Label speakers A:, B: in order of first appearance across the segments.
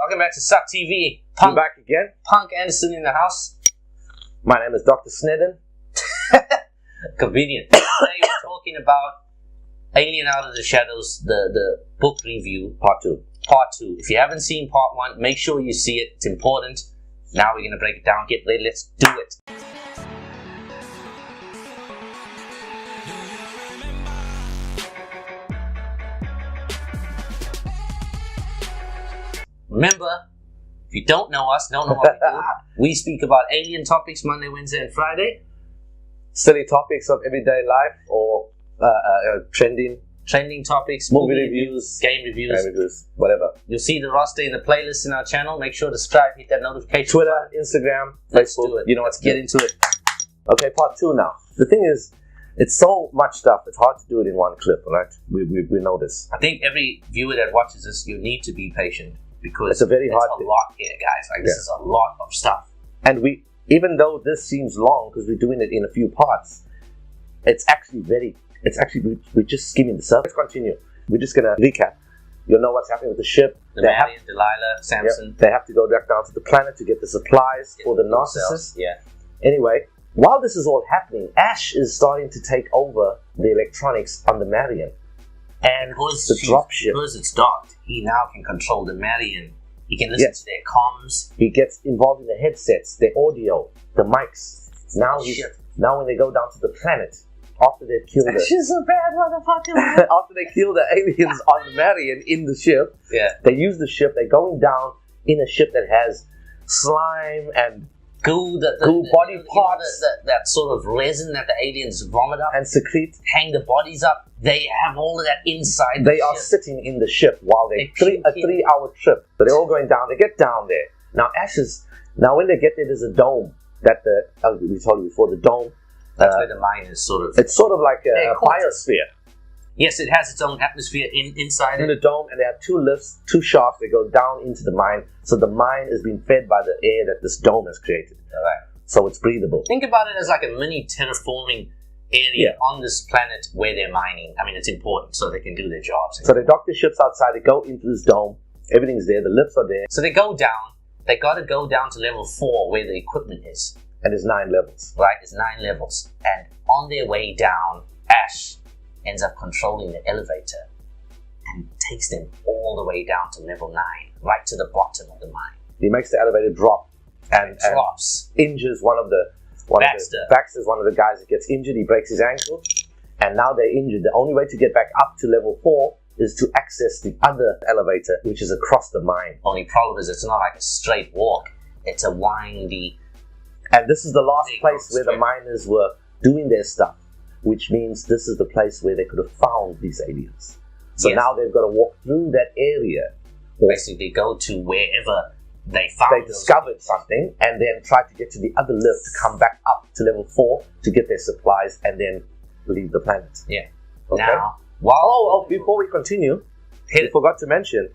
A: Welcome back to SUCtv.
B: We're back again.
A: Punk Anderson in the house.
B: My name is Dr. Snedden.
A: Convenient. Today we're talking about Alien Out of the Shadows, the book review.
B: Part 2.
A: Part 2. If you haven't seen Part 1, make sure you see it. It's important. Now we're going to break it down. Get ready. Let's do it. Remember, if you don't know us, don't know what we do, we speak about alien topics Monday, Wednesday, and Friday.
B: Silly topics of everyday life or trending
A: topics,
B: movie reviews,
A: game reviews,
B: whatever.
A: You'll see the roster in the playlist in our channel. Make sure to subscribe, hit that notification.
B: Twitter, Instagram,
A: Let's
B: Facebook.
A: do it.
B: You know what
A: Let's get into it.
B: Okay, part 2 now. The thing is, it's so much stuff. It's hard to do it in one clip, right? We know this.
A: I think every viewer that watches this, you need to be patient because
B: it's a very hard
A: thing. Lot here, guys. Like this is a lot of stuff.
B: And even though this seems long because we're doing it in a few parts, we're just skimming the surface. Let's continue. We're just gonna recap. You'll know what's happening with the ship.
A: Marion, Delilah, Samson.
B: They have to go back down to the planet to get the supplies for the narcissist.
A: Yeah.
B: Anyway, while this is all happening, Ash is starting to take over the electronics on the Marion. And the dropship.
A: Because it's docked, he now can control the Marion. He can listen to their comms.
B: He gets involved in the headsets, the audio, the mics. Now when they go down to the planet, after they've killed
A: She's a bad motherfucker.
B: after they kill the aliens on the Marion in the ship, they use the ship. They're going down in a ship that has slime and goo body parts,
A: that sort of resin that the aliens vomit up
B: and secrete.
A: Hang the bodies up. They have all of that inside.
B: They are sitting in the ship while a 3-hour trip. So they're all going down. They get down there. Now when they get there, there's a dome that we told you before. The dome.
A: That's where the mine is sort of.
B: It's sort of like a biosphere.
A: Yes, it has its own atmosphere inside
B: in the dome, and they have 2 lifts, 2 shafts. They go down into the mine, so the mine is being fed by the air that this dome has created.
A: Right.
B: So it's breathable.
A: Think about it as like a mini terraforming area on this planet where they're mining. I mean, it's important so they can do their jobs.
B: So they dock their ships outside. They go into this dome. Everything's there. The lifts are there.
A: So they go down. They got to go down to level 4 where the equipment is.
B: And there's 9 levels.
A: Right, there's 9 levels. And on their way down, Ash ends up controlling the elevator and takes them all the way down to level 9, right to the bottom of the mine.
B: He makes the elevator drop and injures Baxter's one of the guys that gets injured. He breaks his ankle, and now they're injured. The only way to get back up to level 4 is to access the other elevator, which is across the mine.
A: Only problem is it's not like a straight walk. It's a windy.
B: And this is the last place where the miners were doing their stuff, which means this is the place where they could have found these aliens. So now they've got to walk through that area.
A: Basically, go to wherever they
B: discovered something, and then try to get to the other lift to come back up to level 4 to get their supplies and then leave the planet.
A: Yeah.
B: Okay.
A: Now,
B: before we continue, I forgot to mention,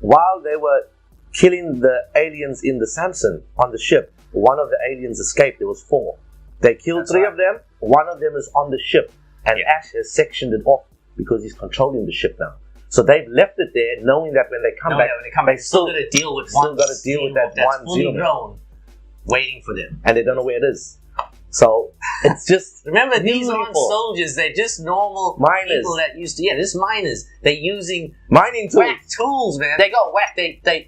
B: while they were killing the aliens in the Samson on the ship, one of the aliens escaped. There was 4. They killed 3 of them. One of them is on the ship, and Ash has sectioned it off because he's controlling the ship now. So they've left it there, knowing that when they come back,
A: they still got to deal with that one drone waiting for them,
B: and they don't know where it is. So it's just
A: remember, these aren't soldiers; they're just normal miners. People that used to just miners. They're using
B: mining
A: tools, man. They got whack.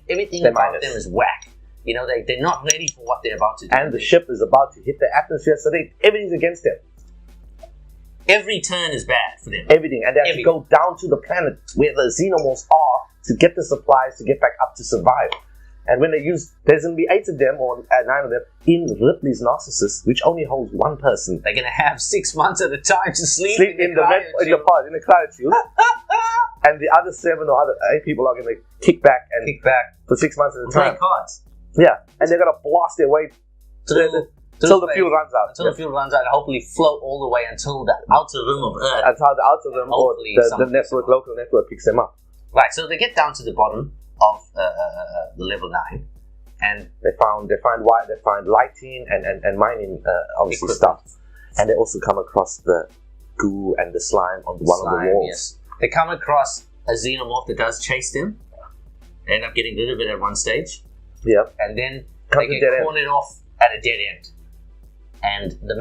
A: Everything about them is whack. You know, they're not ready for what they're about to do.
B: And the ship is about to hit the atmosphere, so everything's against them.
A: Every turn is bad for them.
B: Everything. And they have to go down to the planet where the xenomorphs are to get the supplies to get back up to survive. And when there's going to be 8 of them, or 9 of them, in Ripley's Narcissus, which only holds 1 person.
A: They're going to have 6 months at a time to sleep in the
B: cryotube. And the other 7 or 8 people are going to kick back for 6 months at a time.
A: Play cards.
B: Yeah, and they're going to blast their way until the fuel runs out.
A: Until the fuel runs out, and hopefully float all the way until the outer rim of Earth.
B: Until the outer rim, or the local network picks them up.
A: Right, so they get down to the bottom of the level 9, and
B: they find lighting and mining obviously stuff, and they also come across the goo and the slime on one of the walls.
A: Yes. They come across a xenomorph that does chase them. They end up getting rid of it at one stage.
B: Yeah.
A: And then
B: Comes
A: they
B: to dead
A: get
B: end.
A: cornered off at a dead end. And the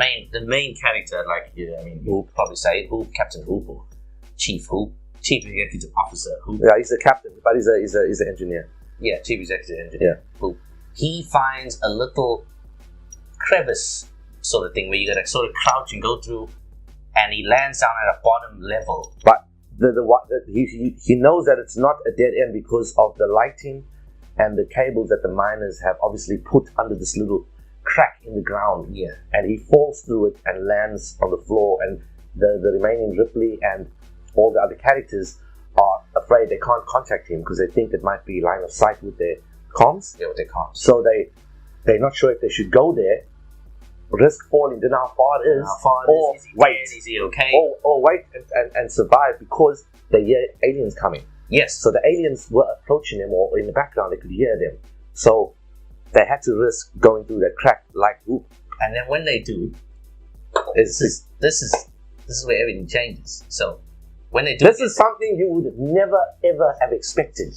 A: main character, like you'll probably say Hoop, Captain Hoop, or Chief Hoop, Chief Executive Officer Hoop.
B: Yeah, he's a captain, but he's an engineer.
A: Yeah, Chief Executive Engineer Hoop. He finds a little crevice sort of thing where you gotta sort of crouch and go through, and he lands down at a bottom level.
B: But he knows that it's not a dead end because of the lighting and the cables that the miners have obviously put under this little crack in the ground.
A: Yeah.
B: And he falls through it and lands on the floor, and the remaining Ripley and all the other characters are afraid they can't contact him because they think it might be line of sight with their comms.
A: Yeah, with their comms.
B: So they're not sure if they should go there, risk falling, don't know how far it is, or
A: is he
B: wait,
A: dead? Is he okay?
B: or wait and survive because they hear aliens coming.
A: Yes.
B: So the aliens were approaching them, or in the background they could hear them. So they had to risk going through that crack like Hoop.
A: And then when they do, this is where everything changes. So when they do,
B: this is something you would never ever have expected.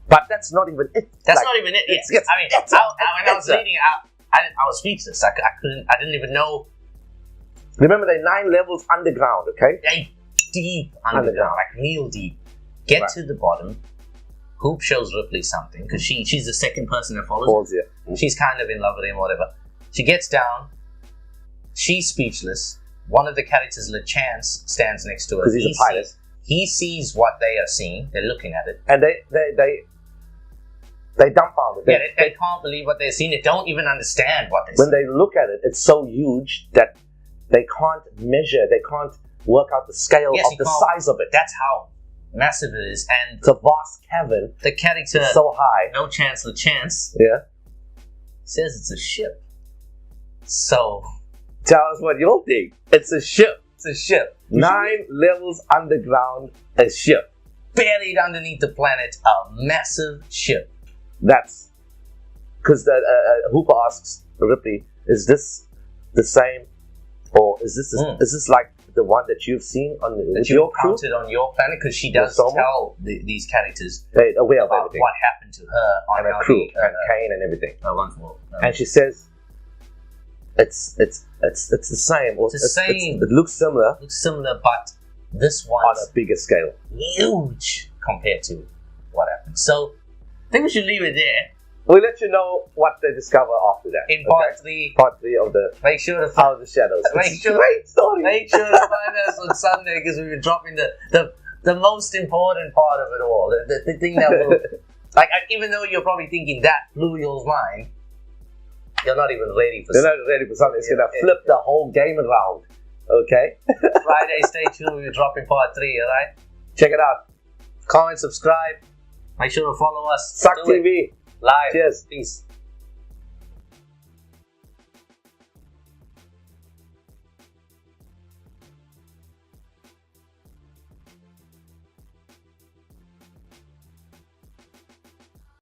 B: But that's not even it.
A: That's not even it. Yes. When I was reading, I was speechless. I didn't even know.
B: Remember, they're 9 levels underground. Okay.
A: They deep underground, like real deep. Get to the bottom. Hoop shows Ripley something because she's the second person that follows him.
B: Yeah.
A: She's kind of in love with him, or whatever. She gets down. She's speechless. One of the characters, LeChance, stands next to her.
B: Because he's a pilot.
A: He sees what they are seeing. They're looking at it.
B: And they dumbfounded.
A: They can't believe what they're seeing. They don't even understand what they're
B: when
A: seeing.
B: they look at it, it's so huge that they can't measure. They can't work out the scale of the size of it.
A: That's how massive it is. And
B: it's a vast cavern.
A: The character,
B: it's so high.
A: No Chance, LeChance,
B: says
A: it's a ship. So
B: tell us what you'll think. It's a ship.
A: It's a ship.
B: 9 levels underground, a ship.
A: Buried underneath the planet, a massive ship.
B: That's because Hooper asks Ripley, "Is this the same, or is this like the one that you've seen on
A: that you encountered on your planet?" Because she does tell these characters
B: aware of everything,
A: what happened to her on
B: and her crew and Kane and everything.
A: Wonderful.
B: And she says, "It's the same. Or
A: it's the same.
B: It looks similar.
A: But this one's
B: on a bigger scale,
A: huge compared to what happened." So I think we should leave it there.
B: We'll let you know what they discover after that.
A: In part 3
B: of the
A: make sure to
B: Out of the Shadows. Great story.
A: Make sure to find us on Sunday because we'll be dropping the most important part of it all. The thing that will even though you're probably thinking that blew your mind, you're not even ready for something.
B: You're not ready for something. It's gonna flip the whole game around. Okay?
A: Friday, stay tuned, we'll be dropping part 3, alright?
B: Check it out.
A: Comment, subscribe. Make sure to follow us.
B: SUCtv.
A: Live.
B: Cheers.
A: Peace.